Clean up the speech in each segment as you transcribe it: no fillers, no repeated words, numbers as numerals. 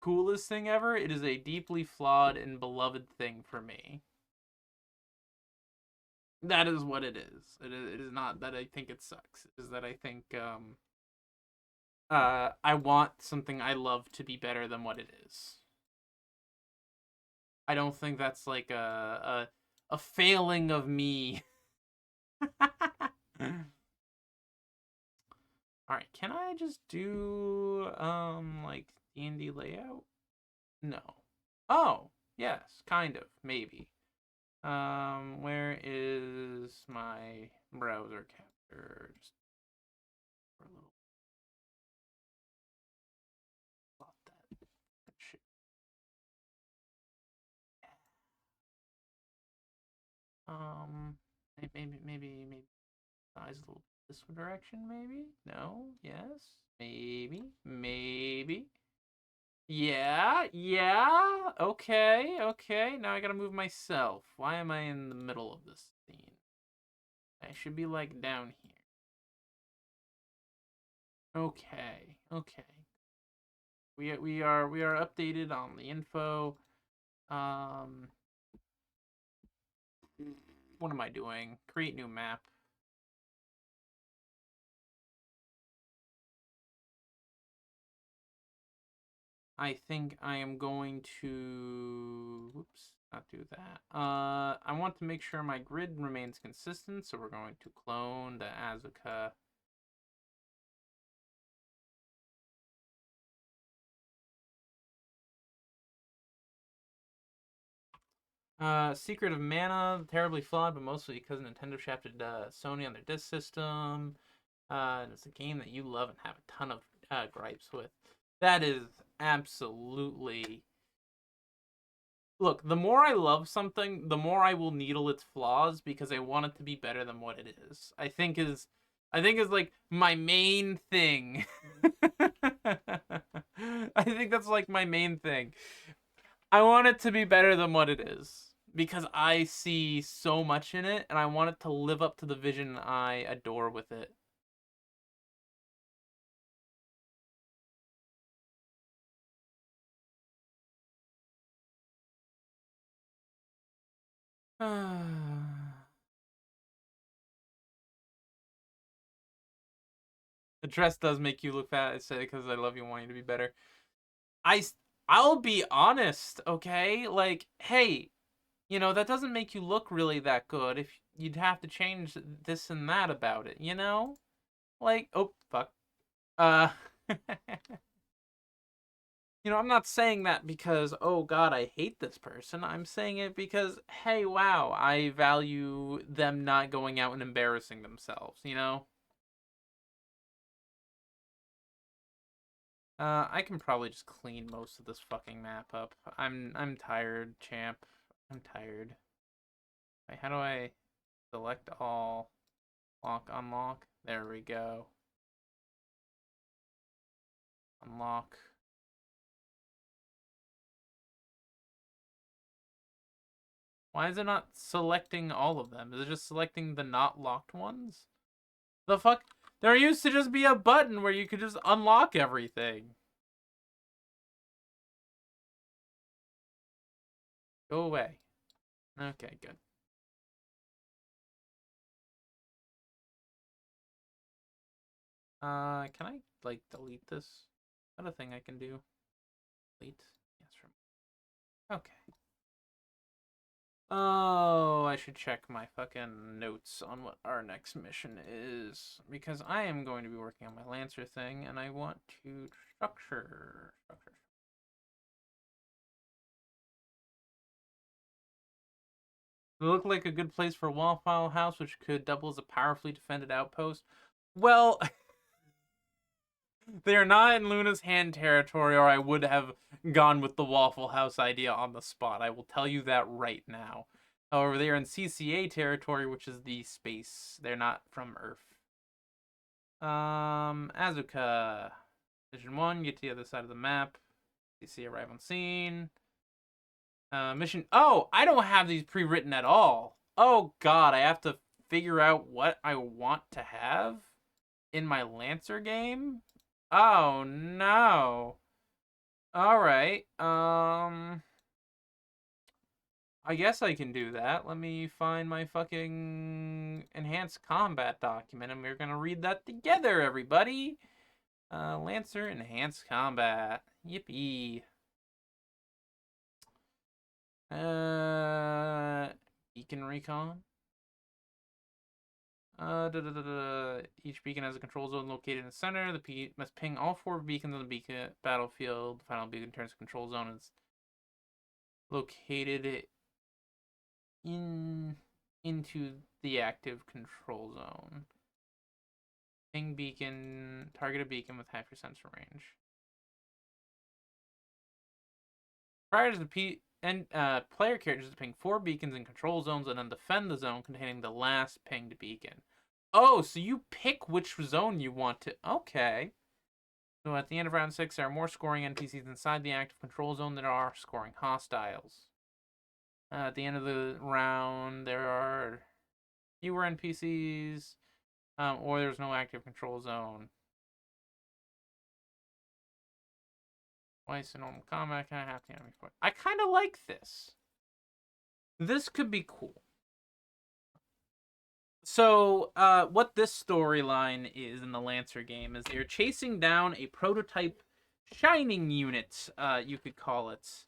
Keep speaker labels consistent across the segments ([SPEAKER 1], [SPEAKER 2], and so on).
[SPEAKER 1] coolest thing ever. It is a deeply flawed and beloved thing for me. That is what it is. It is not that I think it sucks. It is that I think I want something I love to be better than what it is. I don't think that's like a failing of me. All right, can I just do like D&D layout? No. Oh, yes, kind of, maybe. Where is my browser capture? Just for a little plot that shit. Maybe size a little this direction, maybe? No? Yes? Maybe. Yeah. Okay. Now I gotta move myself. Why am I in the middle of this scene? I should be like down here. Okay. We are updated on the info. Um, what am I doing? Create new map. I think I am going to, whoops, not do that. I want to make sure my grid remains consistent, so we're going to clone the Azuka. Secret of Mana, terribly flawed, but mostly because Nintendo shafted Sony on their disc system. And it's a game that you love and have a ton of gripes with. That is absolutely. Look, the more I love something, the more I will needle its flaws because I want it to be better than what it is. I think is like my main thing. I think that's like my main thing. I want it to be better than what it is because I see so much in it and I want it to live up to the vision I adore with it. The dress does make you look fat. I say because I love you, want you to be better. I I'll be honest, okay? Like, hey, that doesn't make you look really that good. If you'd have to change this and that about it, you know? Like, oh fuck. Uh, I'm not saying that because oh god, I hate this person. I'm saying it because hey, wow, I value them not going out and embarrassing themselves. I can probably just clean most of this fucking map up. I'm tired, champ. I'm tired. Wait, how do I select all? Lock, unlock. There we go. Unlock. Why is it not selecting all of them? Is it just selecting the not locked ones? The fuck? There used to just be a button where you could just unlock everything. Go away. Okay, good. Can I, like, delete this? Is that a thing I can do? Delete? Yes, from. Okay. Oh, I should check my fucking notes on what our next mission is. Because I am going to be working on my Lancer thing, and I want to structure. It looked like a good place for a Waffle House, which could double as a powerfully defended outpost. Well, they are not in Luna's hand territory, or I would have gone with the Waffle House idea on the spot. I will tell you that right now. However, they are in CCA territory, which is the space. They're not from Earth. Azuka. Mission 1, get to the other side of the map. CC arrive on scene. Mission. Oh, I don't have these pre-written at all. Oh god, I have to figure out what I want to have in my Lancer game. Oh no. All right. I guess I can do that. Let me find my fucking enhanced combat document, and we're gonna read that together, everybody. Lancer enhanced combat. Yippee. Uh, Beacon recon. Each beacon has a control zone located in the center. The must ping all 4 beacons on the beacon battlefield. The final beacon turns control zone is located in into the active control zone. Ping beacon, target a beacon with half your sensor range. Prior to the player characters to ping 4 beacons in control zones and then defend the zone containing the last pinged beacon. Oh, so you pick which zone you want to. Okay. So at the end of round 6, there are more scoring NPCs inside the active control zone than there are scoring hostiles. At the end of the round, there are fewer NPCs, or there's no active control zone. Twice in normal combat, kind of half the enemy point. I kind of like this. This could be cool. So, what this storyline is in the Lancer game is you're chasing down a prototype shining unit, you could call it.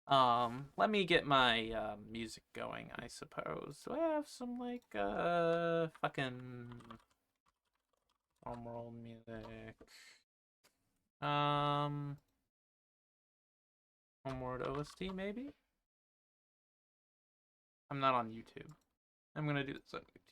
[SPEAKER 1] Let me get my music going, I suppose. Do I have some like fucking drumroll music? Homeward OST maybe? I'm not on YouTube. I'm gonna do this on YouTube.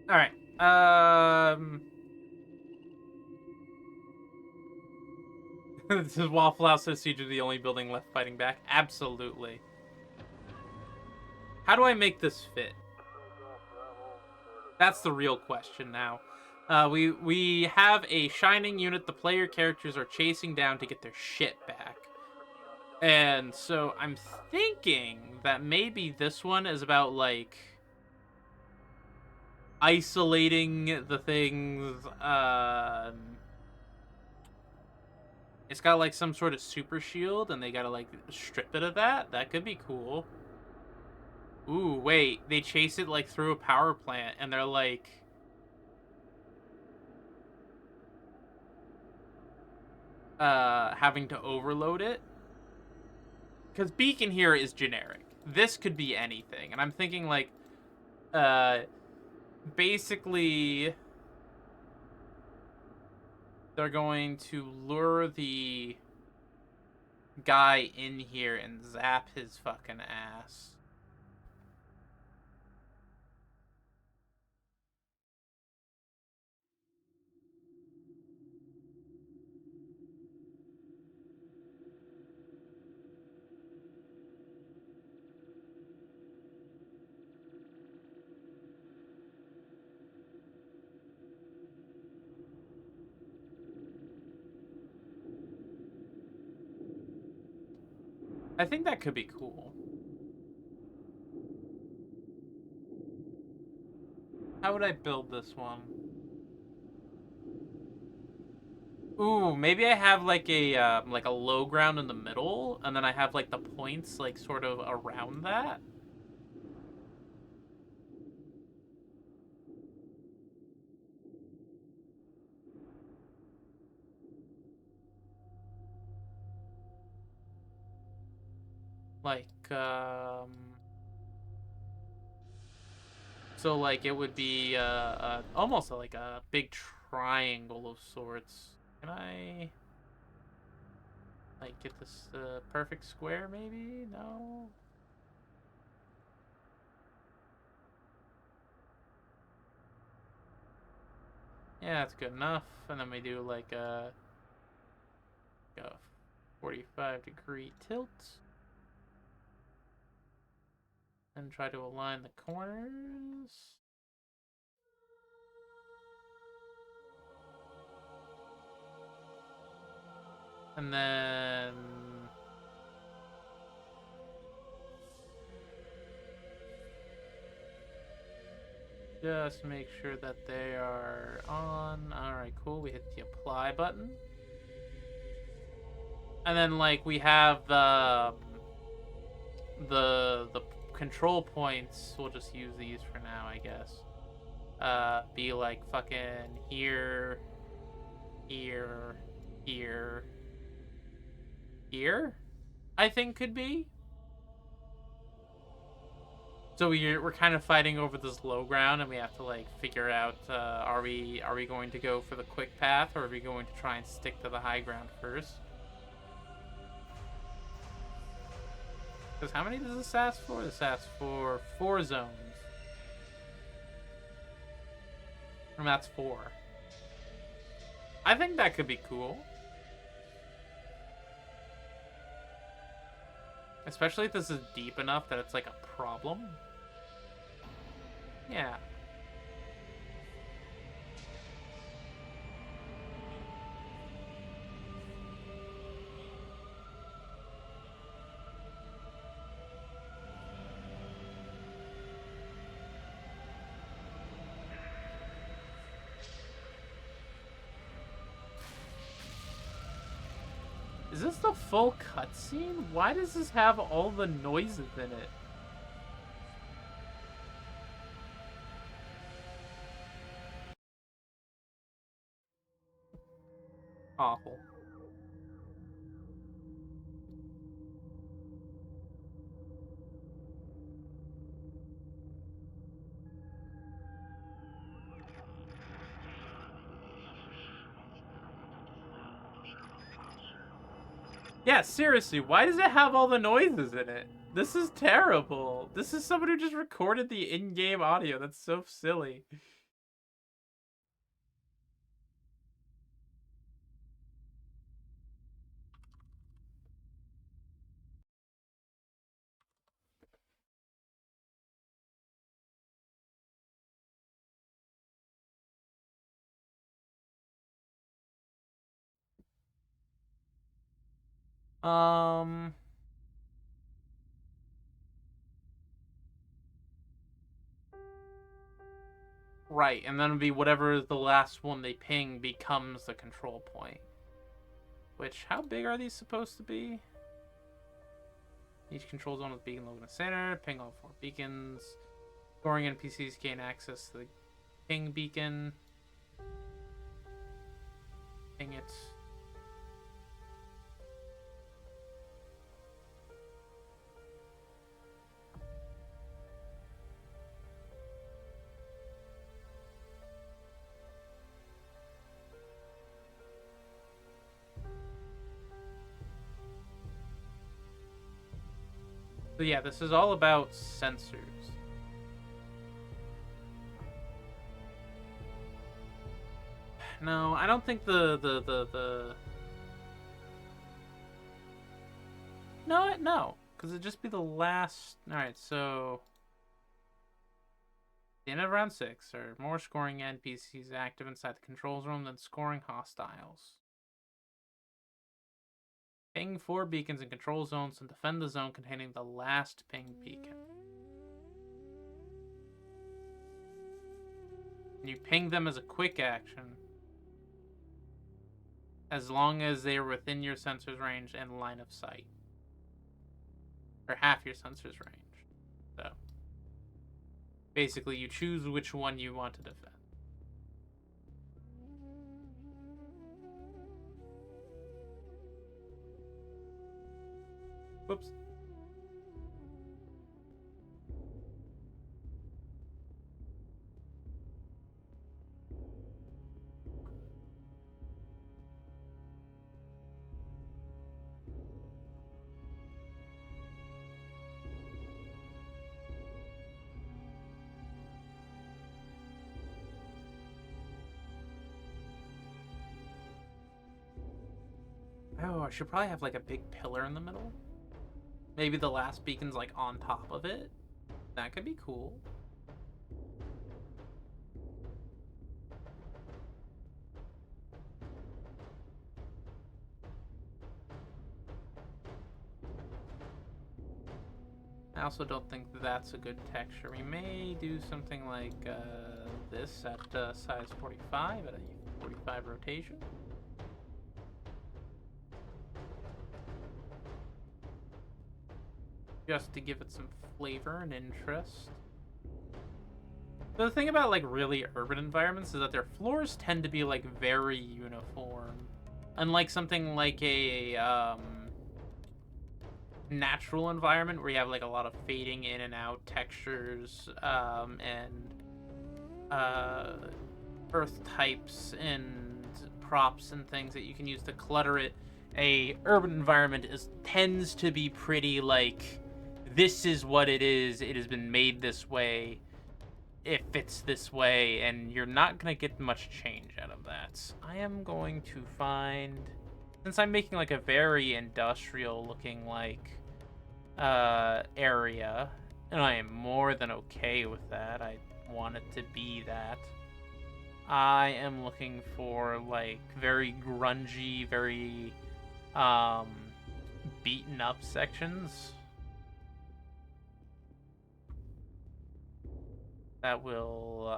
[SPEAKER 1] All right. This is Waffle House says Siege is the only building left fighting back. Absolutely. How do I make this fit? That's the real question now. We have a shining unit the player characters are chasing down to get their shit back. And so I'm thinking that maybe this one is about like isolating the things. It's got like some sort of super shield, and they gotta like strip it of that. That could be cool. Ooh, wait, they chase it like through a power plant, and they're like, having to overload it. Because beacon here is generic. This could be anything, and I'm thinking like, uh, basically they're going to lure the guy in here and zap his fucking ass. I think that could be cool. How would I build this one? Ooh, maybe I have like a low ground in the middle, and then I have like the points like sort of around that. Like so like it would be almost like a big triangle of sorts. Can I like get this perfect square maybe? No. Yeah, that's good enough. And then we do like a 45-degree tilt. And try to align the corners. And then just make sure that they are on. Alright, cool. We hit the apply button. And then like we have the control points. We'll just use these for now, I guess. Be like fucking here, here, here, here, I think could be. So we're kind of fighting over this low ground, and we have to like figure out are we going to go for the quick path, or are we going to try and stick to the high ground first? Because how many does this ask for? This asks for 4 zones. And that's 4. I think that could be cool. Especially if this is deep enough that it's like a problem. Yeah. Is this the full cutscene? Why does this have all the noises in it? Awful. Yeah, seriously, why does it have all the noises in it? This is terrible. This is someone who just recorded the in-game audio. That's so silly. Um... Right, and then it'll be whatever the last one they ping becomes the control point. Which, how big are these supposed to be? Each control zone with beacon logo in the center. Ping all 4 beacons. Scoring NPCs gain access to the ping beacon. Ping it. So yeah, this is all about sensors. No, I don't think the... No. Because it'd just be the last... Alright, so... the end of round 6 are more scoring NPCs active inside the controls room than scoring hostiles. Ping 4 beacons in control zones and defend the zone containing the last ping beacon. You ping them as a quick action as long as they are within your sensor's range and line of sight. Or half your sensor's range. So, basically, you choose which one you want to defend. Whoops. Oh, I should probably have like a big pillar in the middle. Maybe the last beacon's like on top of it. That could be cool. I also don't think that's a good texture. We may do something like this at size 45 at a 45 rotation. Just to give it some flavor and interest. The thing about like really urban environments is that their floors tend to be like very uniform. Unlike something like a natural environment where you have like a lot of fading in and out textures and earth types and props and things that you can use to clutter it. A urban environment tends to be pretty like, this is what it is. It has been made this way. It fits this way, and you're not gonna get much change out of that. I am going to find, since I'm making like a very industrial looking like area, and I am more than okay with that. I want it to be that. I am looking for like very grungy, very beaten up sections that will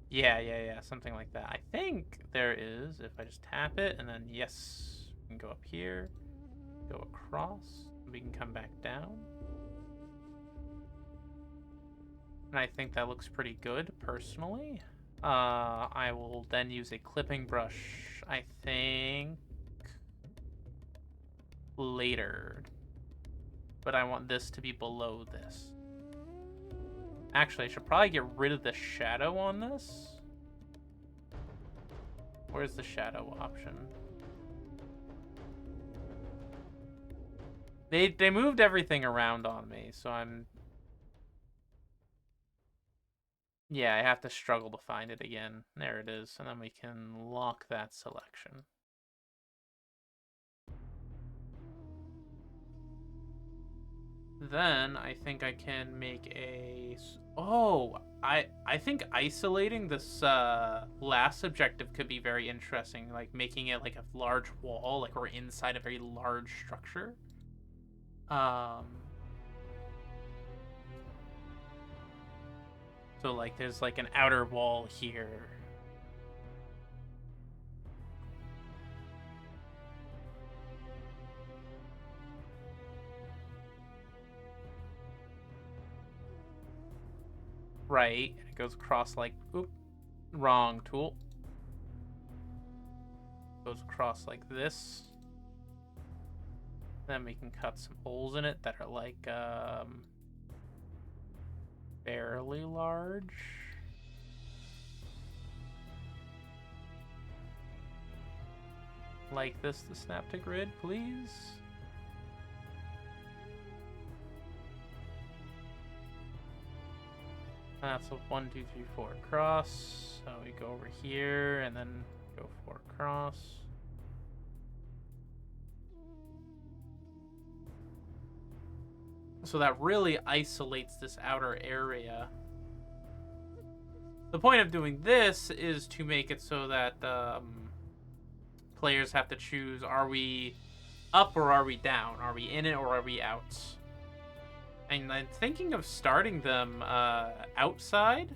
[SPEAKER 1] yeah, something like that. I think there is, if I just tap it and then yes, we can go up here, go across, we can come back down. And I think that looks pretty good, personally. I will then use a clipping brush, I think, later. But I want this to be below this. Actually, I should probably get rid of the shadow on this. Where's the shadow option? They moved everything around on me, so I'm... Yeah, I have to struggle to find it again. There it is, and then we can lock that selection. Then I think I can make a... Oh, I think isolating this last objective could be very interesting. Like making it like a large wall, like we're inside a very large structure. So like there's like an outer wall here. Right, and it goes across like, oop, wrong tool. Goes across like this. Then we can cut some holes in it that are like fairly large. Like this to snap to grid, please. That's a 1, 2, 3, 4 across. So we go over here and then go 4 across. So that really isolates this outer area. The point of doing this is to make it so that players have to choose, are we up or are we down? Are we in it or are we out? And I'm thinking of starting them outside,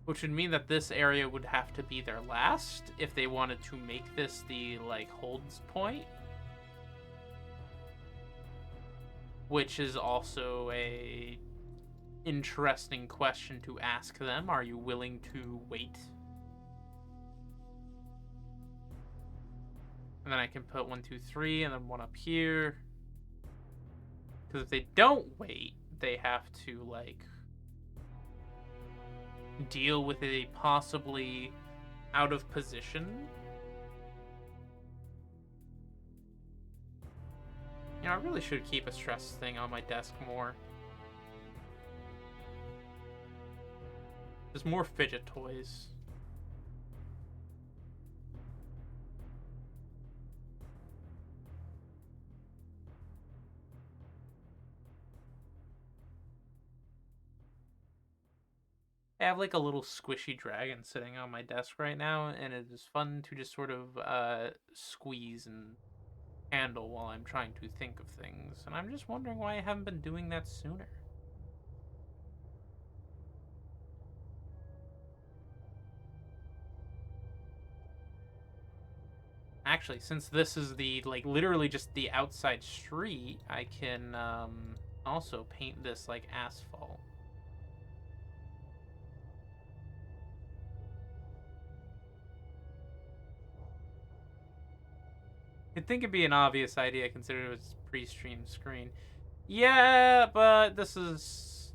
[SPEAKER 1] which would mean that this area would have to be their last if they wanted to make this the like holds point. Which is also a interesting question to ask them. Are you willing to wait? And then I can put 1, 2, 3, and then one up here. Because if they don't wait, they have to like deal with a possibly out of position. You know, I really should keep a stress thing on my desk more. There's more fidget toys. I have like a little squishy dragon sitting on my desk right now, and it is fun to just sort of squeeze and handle while I'm trying to think of things, and I'm just wondering why I haven't been doing that sooner. Actually, since this is the, like, literally just the outside street, I can, also paint this like asphalt. You'd think it'd be an obvious idea considering it was pre-streamed screen. Yeah, but this is...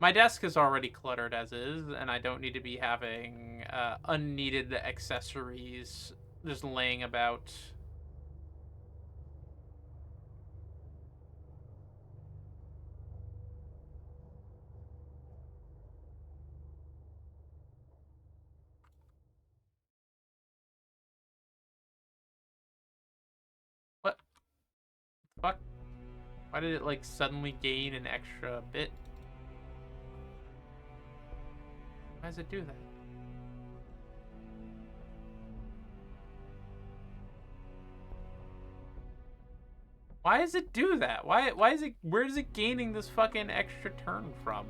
[SPEAKER 1] My desk is already cluttered as is, and I don't need to be having unneeded accessories just laying about. What the fuck? Why did it, like, suddenly gain an extra bit? Why does it do that? Why does it do that? Why is it... Where is it gaining this fucking extra turn from?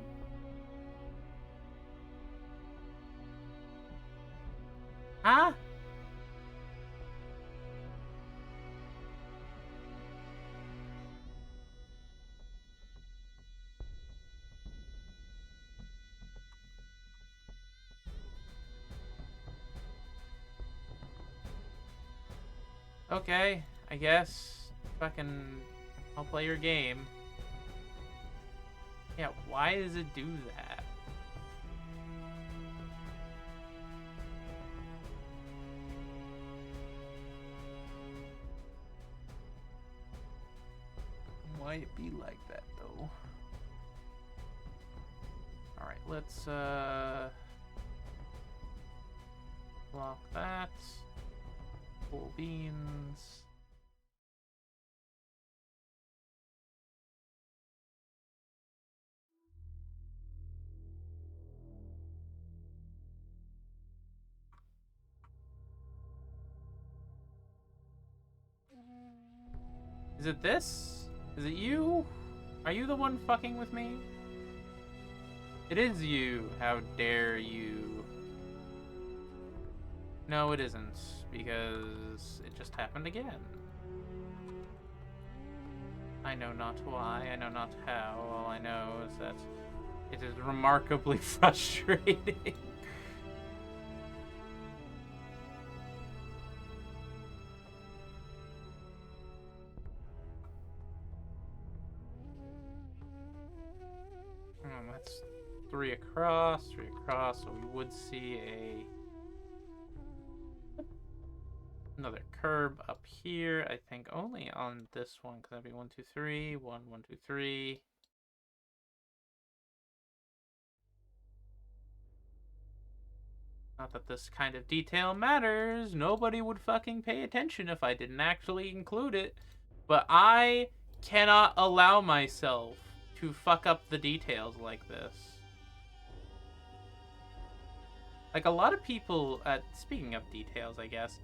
[SPEAKER 1] Huh? Okay, I guess. Fucking... I'll play your game. Yeah, why does it do that? Why it be like that, though? Alright, let's, block that. Full beans. Is it this? Is it you? Are you the one fucking with me? It is you. How dare you? No, it isn't, because it just happened again. I know not why, I know not how. All I know is that it is remarkably frustrating. That's three across, so we would see another curb up here. I think only on this one, because that'd be 1, 2, 3, 1, 1, 2, 3. Not that this kind of detail matters. Nobody would fucking pay attention if I didn't actually include it. But I cannot allow myself to fuck up the details like this. Like, a lot of people, speaking of details, I guess,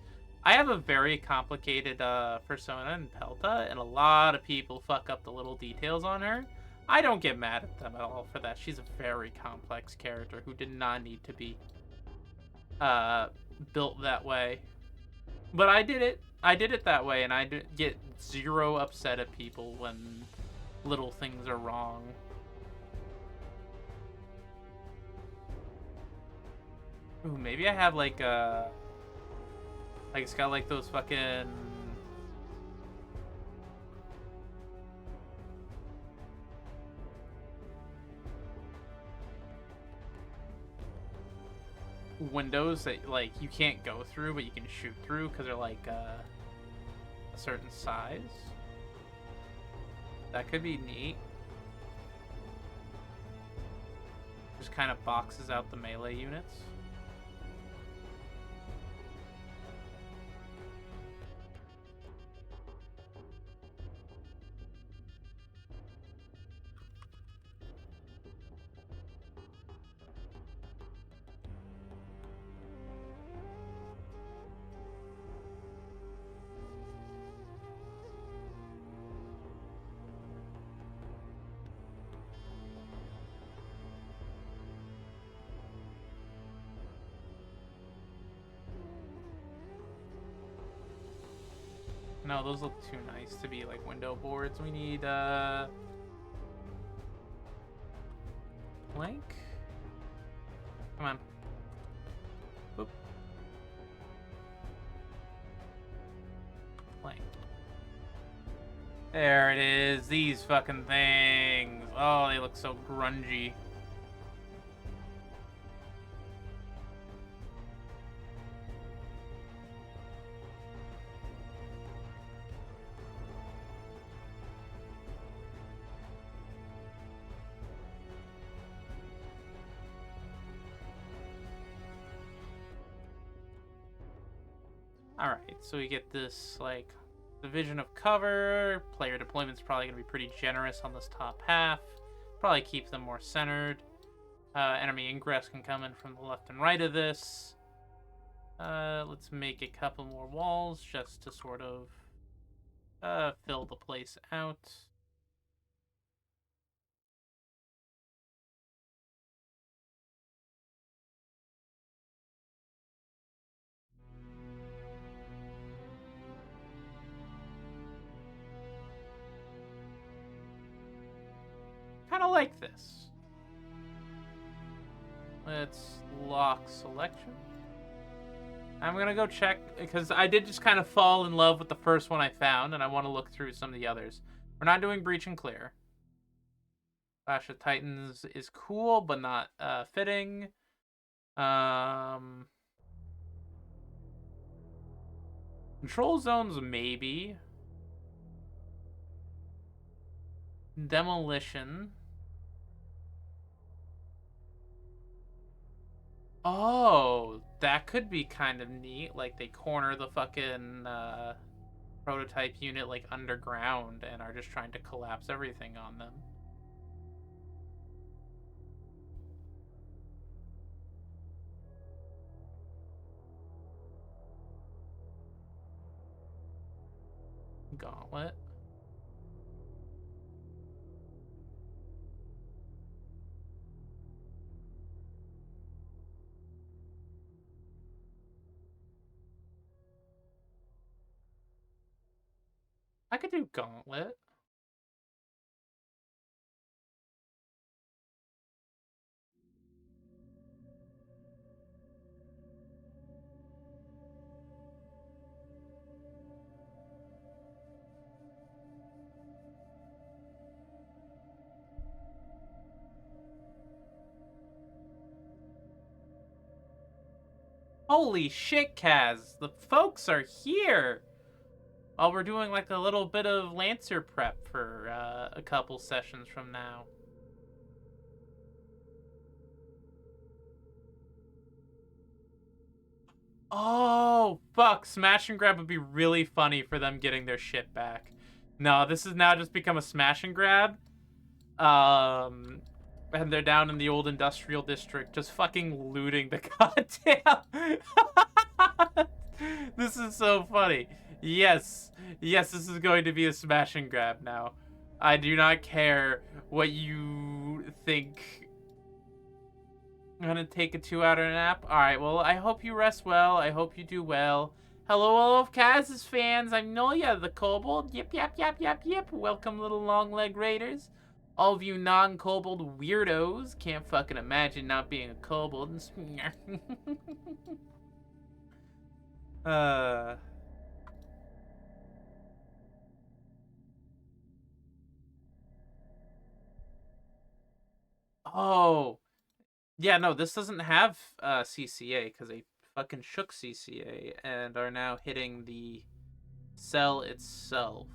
[SPEAKER 1] I have a very complicated persona in Pelta, and a lot of people fuck up the little details on her. I don't get mad at them at all for that. She's a very complex character who did not need to be built that way. But I did it. I did it that way, and I get zero upset at people when little things are wrong. Ooh, maybe I have like it's got like those fucking windows that, like, you can't go through, but you can shoot through because they're like a certain size. That could be neat. Just kind of boxes out the melee units. No, those look too nice to be like window boards. We need plank. Come on. Boop. Plank. There it is. These fucking things. Oh, they look so grungy. Alright, so we get this, like, division of cover. Player deployment's probably going to be pretty generous on this top half. Probably keep them more centered. Enemy ingress can come in from the left and right of this. Let's make a couple more walls just to sort of fill the place out. Kind of like this. Let's lock selection. I'm gonna go check, because I did just kind of fall in love with the first one I found, and I want to look through some of the others. We're not doing Breach and Clear. Clash of Titans is cool, but not fitting. Control Zones, maybe. Demolition. Oh, that could be kind of neat. Like, they corner the fucking prototype unit, like, underground and are just trying to collapse everything on them. Gauntlet. I could do Gauntlet. Holy shit, Kaz! The folks are here! While we're doing like a little bit of Lancer prep for a couple sessions from now. Oh, fuck. Smash and grab would be really funny for them getting their shit back. No, this has now just become a smash and grab. And they're down in the old industrial district just fucking looting the goddamn... This is so funny. Yes. Yes, this is going to be a smash and grab now. I do not care what you think. I'm gonna take a 2-hour nap. Alright, well, I hope you rest well. I hope you do well. Hello, all of Kaz's fans. I'm Nolia, the kobold. Yip, yap, yap, yap, yip. Welcome, little long-leg raiders. All of you non-kobold weirdos can't fucking imagine not being a kobold. uh... Oh. Yeah, no, this doesn't have CCA because they fucking shook CCA and are now hitting the cell itself.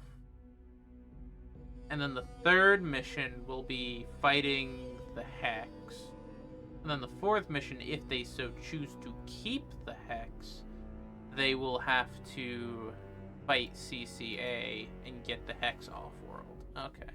[SPEAKER 1] And then the third mission will be fighting the Hex. And then the fourth mission, if they so choose to keep the Hex, they will have to fight CCA and get the Hex off-world. Okay.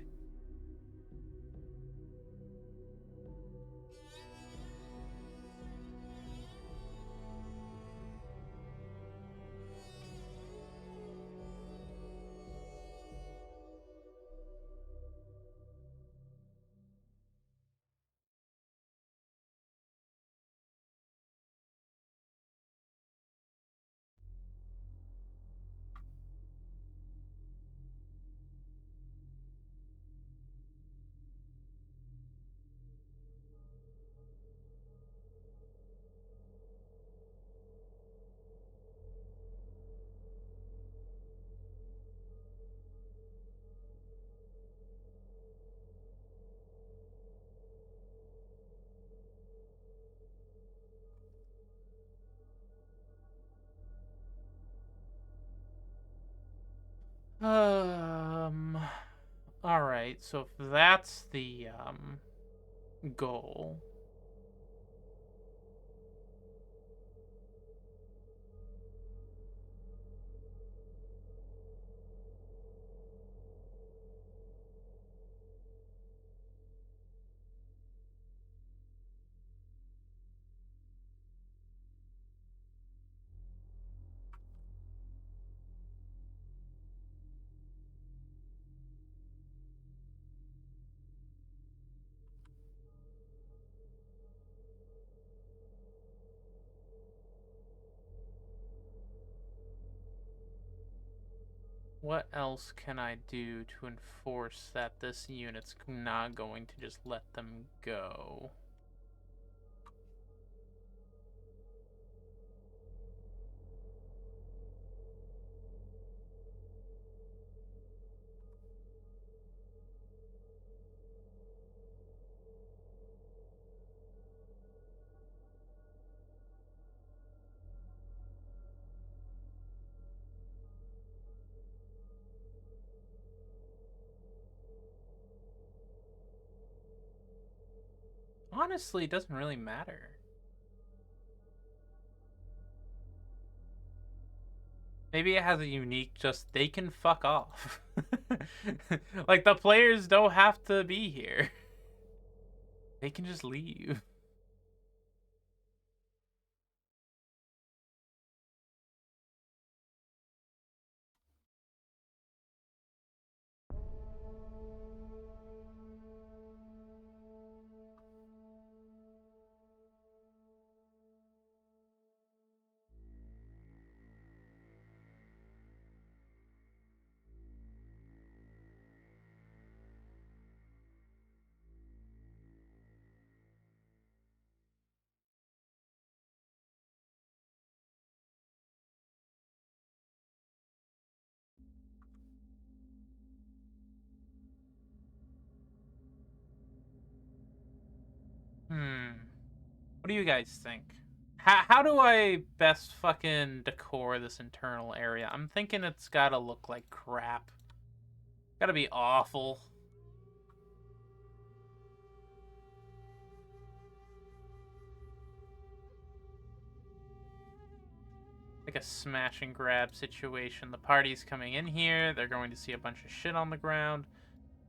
[SPEAKER 1] Um. All right. So if that's the goal, what else can I do to enforce that this unit's not going to just let them go? Honestly, it doesn't really matter. Maybe it has a unique just they can fuck off. Like the players don't have to be here. They can just leave. What do you guys think? How do I best fucking decor this internal area? I'm thinking it's gotta look like crap. Gotta be awful. Like a smash and grab situation. The party's coming in here, they're going to see a bunch of shit on the ground,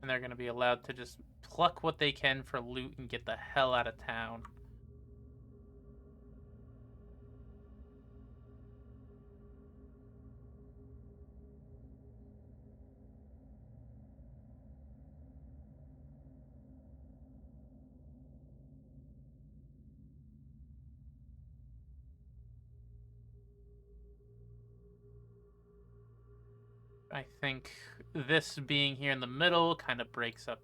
[SPEAKER 1] and they're gonna be allowed to just pluck what they can for loot and get the hell out of town. I think this being here in the middle kind of breaks up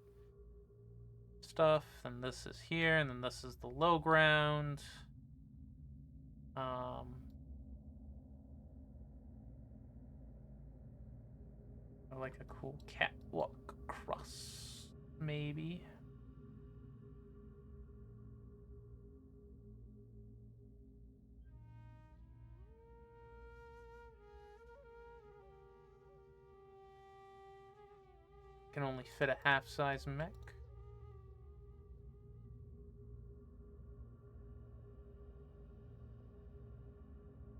[SPEAKER 1] stuff. And this is here, and then this is the low ground. Um, I like a cool catwalk across, maybe. Can only fit a half-size mech.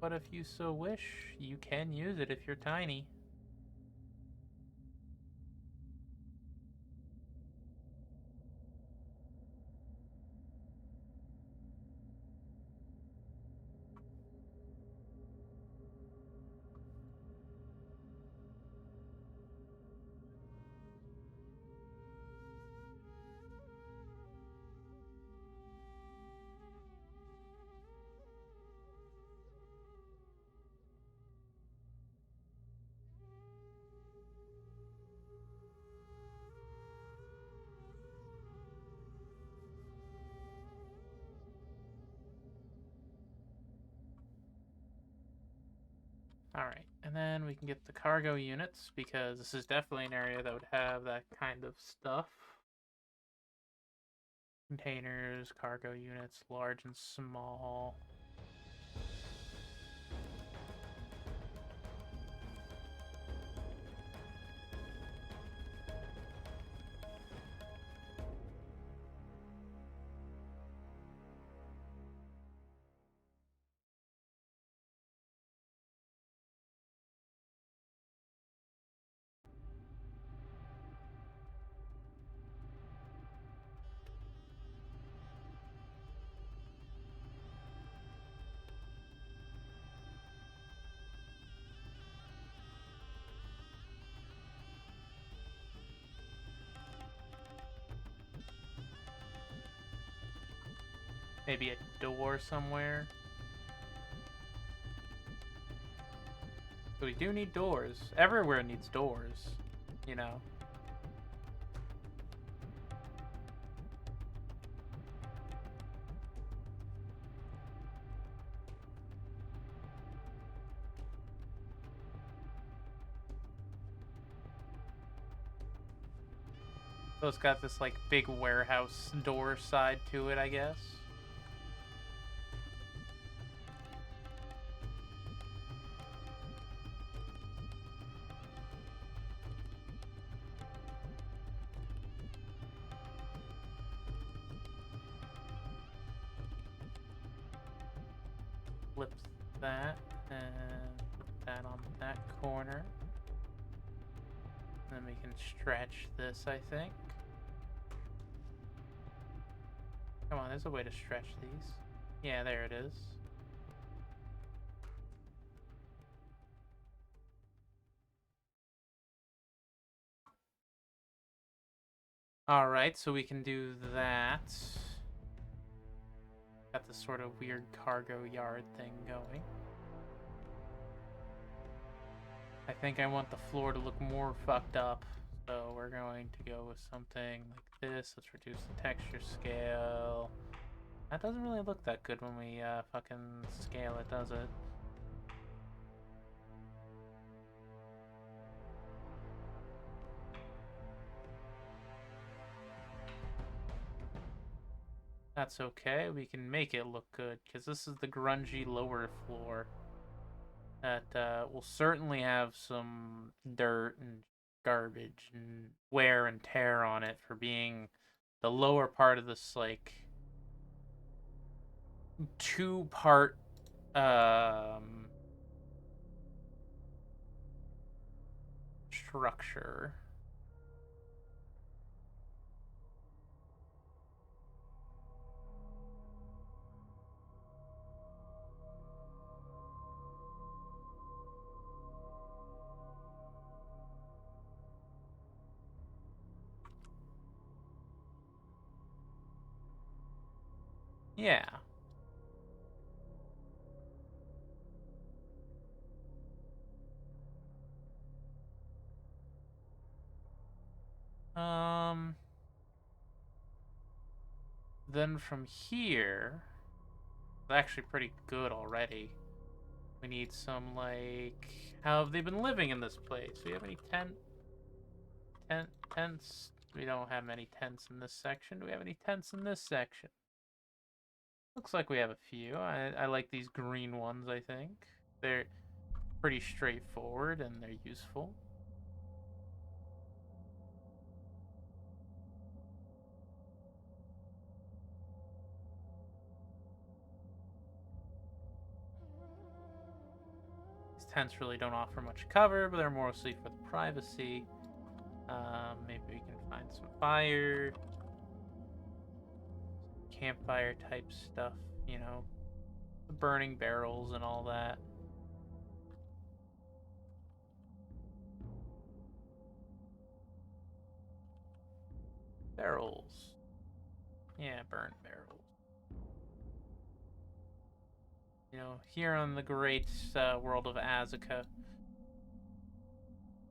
[SPEAKER 1] But if you so wish, you can use it if you're tiny. Alright, and then we can get the cargo units, because this is definitely an area that would have that kind of stuff. Containers, cargo units, large and small. Maybe a door somewhere. But we do need doors. Everywhere needs doors, you know. So it's got this like big warehouse door side to it, I guess. Flip that and put that on that corner. Then we can stretch this, I think. Come on, there's a way to stretch these. Yeah, there it is. Alright, so we can do that. Got this sort of weird cargo yard thing going. I think I want the floor to look more fucked up, so we're going to go with something like this. Let's reduce the texture scale. That doesn't really look that good when we fucking scale it, does it? That's okay, we can make it look good, because this is the grungy lower floor that will certainly have some dirt and garbage and wear and tear on it for being the lower part of this, like, two-part structure. Yeah. Then from here, it's actually pretty good already. We need some, like, how have they been living in this place? Do we have any tents? We don't have many tents in this section. Do we have any tents in this section? Looks like we have a few. I like these green ones, I think. They're pretty straightforward and they're useful. These tents really don't offer much cover, but they're mostly for the privacy. Maybe we can find some fire. Campfire type stuff, you know. Burning barrels and all that. Barrels. Yeah, burn barrels. You know, here on the great world of Azaka,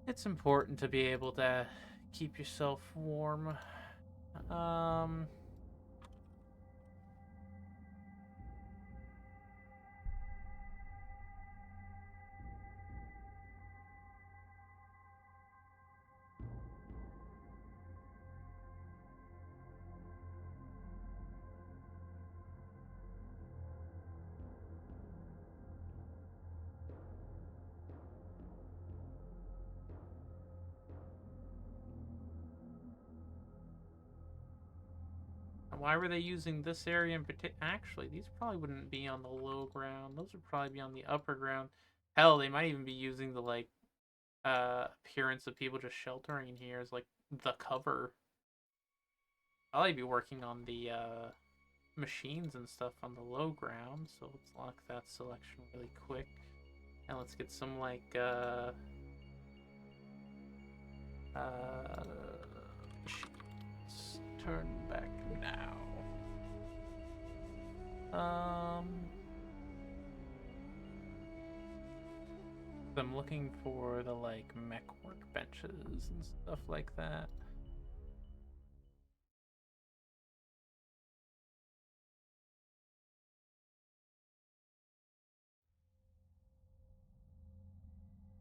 [SPEAKER 1] it's important to be able to keep yourself warm. Why were they using this area in particular? Actually, these probably wouldn't be on the low ground. Those would probably be on the upper ground. Hell, they might even be using the, like, appearance of people just sheltering in here as, like, the cover. I'll be working on the machines and stuff on the low ground, so let's lock that selection really quick. And let's get some, like, machines. Turn back now. I'm looking for the like mech workbenches and stuff like that.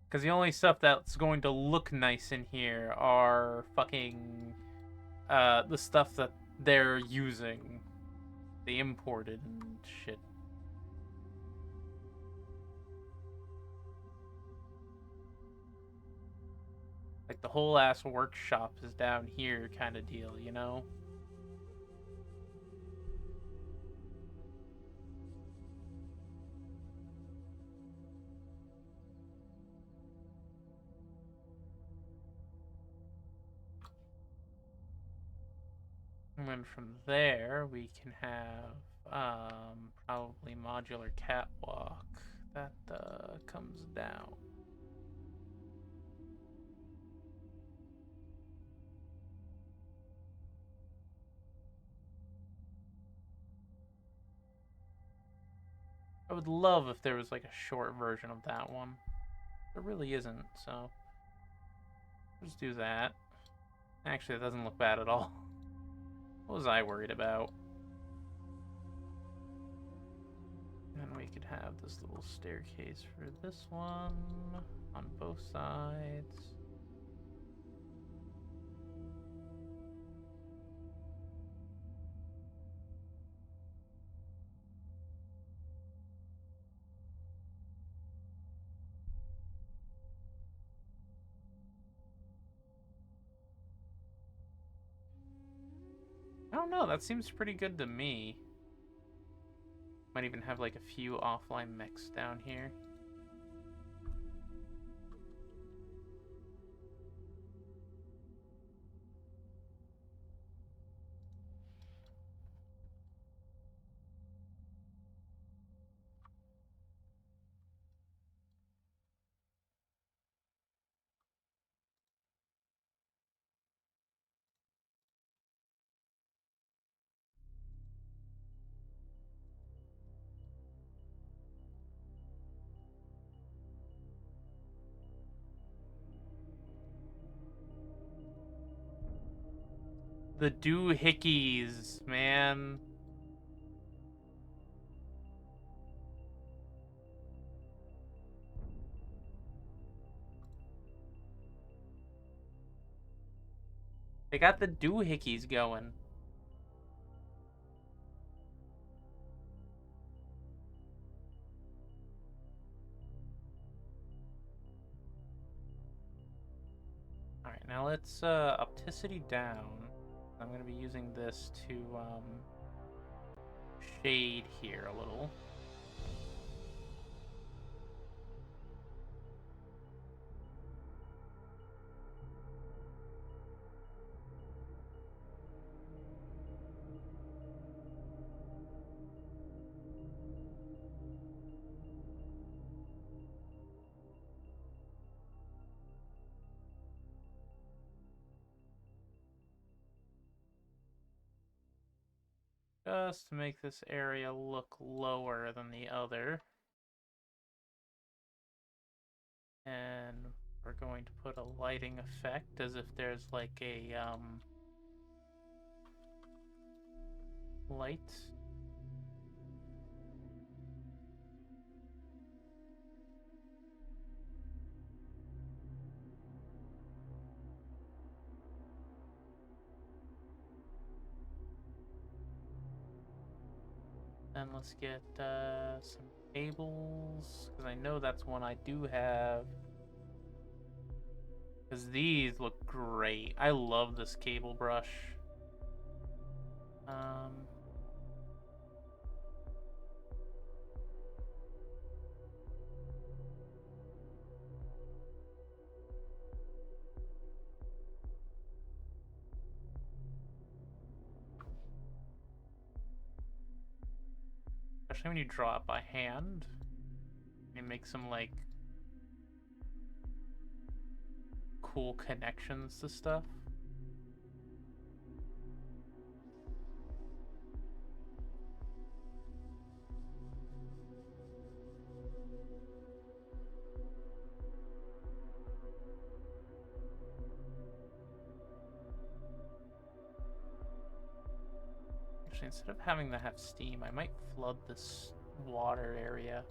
[SPEAKER 1] Because the only stuff that's going to look nice in here are fucking the stuff that they're using. They imported and shit. Like the whole ass workshop is down here kind of deal, you know? And then from there, we can have probably modular catwalk that comes down. I would love if there was like a short version of that one. There really isn't, so let's do that. Actually, it doesn't look bad at all. What was I worried about? And we could have this little staircase for this one on both sides. I don't know, that seems pretty good to me. Might even have like a few offline mechs down here. The doohickeys, man. They got the doohickeys going. Alright, now let's opticity down. I'm going to be using this to shade here a little. Just to make this area look lower than the other. And we're going to put a lighting effect as if there's like a light. And let's get some cables, because I know that's one I do have. Because these look great. I love this cable brush. Especially when you draw it by hand. And make some like cool connections to stuff. Actually, instead of having to have steam, I might flood this water area.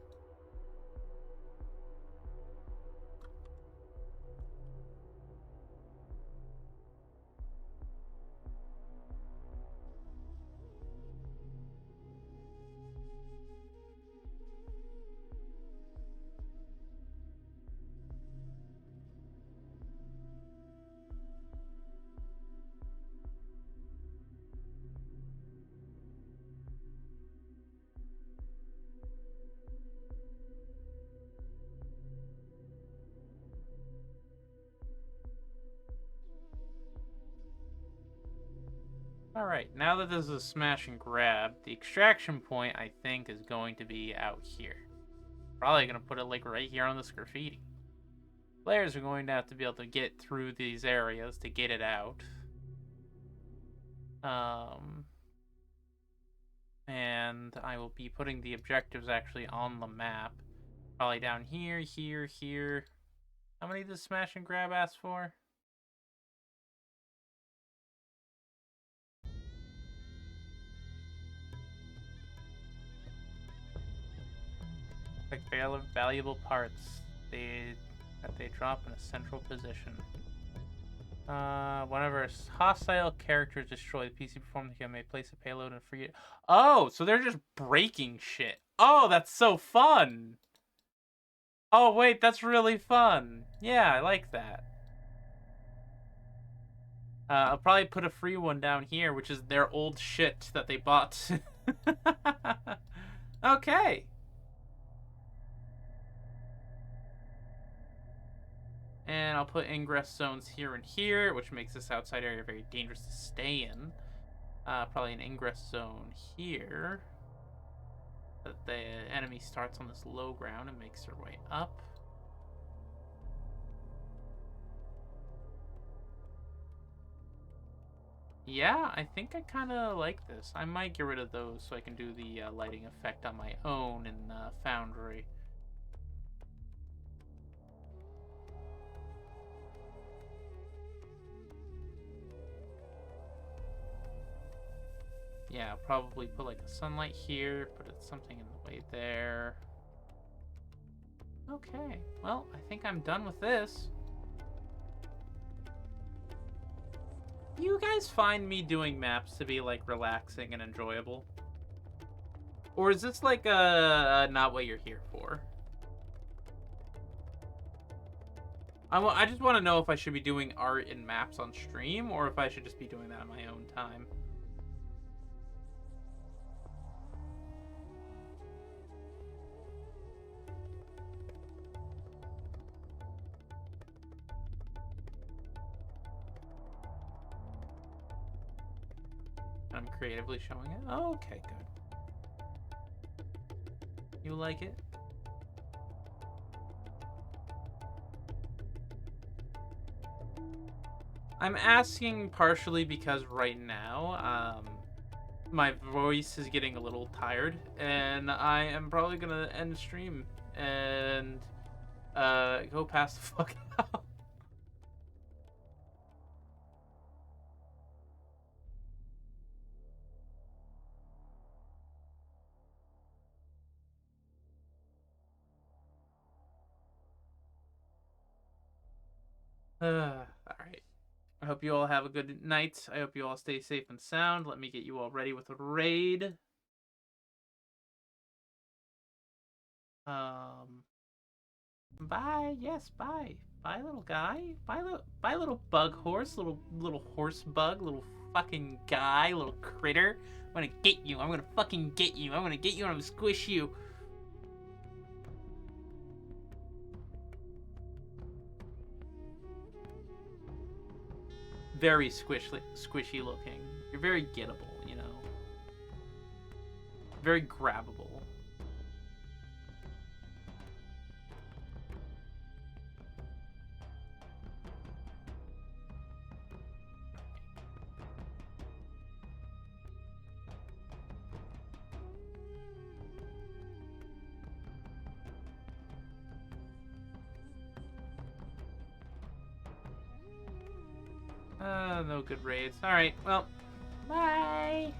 [SPEAKER 1] Alright, now that this is a smash and grab, the extraction point, I think, is going to be out here. Probably going to put it, like, right here on this graffiti. Players are going to have to be able to get through these areas to get it out. And I will be putting the objectives actually on the map. Probably down here, here, here. How many does smash and grab ask for? Like valuable parts that they drop in a central position. Whenever a hostile character is destroyed, the PC performing the game may place a payload and free it. Oh, so they're just breaking shit. Oh, that's so fun. Oh, wait, that's really fun. Yeah, I like that. I'll probably put a free one down here, which is their old shit that they bought. Okay. And I'll put ingress zones here and here, which makes this outside area very dangerous to stay in. Probably an ingress zone here. That the enemy starts on this low ground and makes their way up. Yeah, I think I kind of like this. I might get rid of those so I can do the lighting effect on my own in Foundry. Yeah, probably put like a sunlight here, put something in the way there. Okay, well, I think I'm done with this. Do you guys find me doing maps to be like relaxing and enjoyable? Or is this like not what you're here for? I just want to know if I should be doing art and maps on stream or if I should just be doing that on my own time. I'm creatively showing it. Oh, okay, good. You like it? I'm asking partially because right now, my voice is getting a little tired, and I am probably gonna end stream and go pass the fuck out. Alright. I hope you all have a good night. I hope you all stay safe and sound. Let me get you all ready with a raid. Bye. Yes, bye. Bye, little guy. Bye, little bug horse. Little horse bug. Little fucking guy. Little critter. I'm gonna get you. I'm gonna fucking get you. I'm gonna get you and I'm gonna squish you. Very squishy looking. You're very gettable, you know. Very grabbable. No good raids. Alright, well, bye!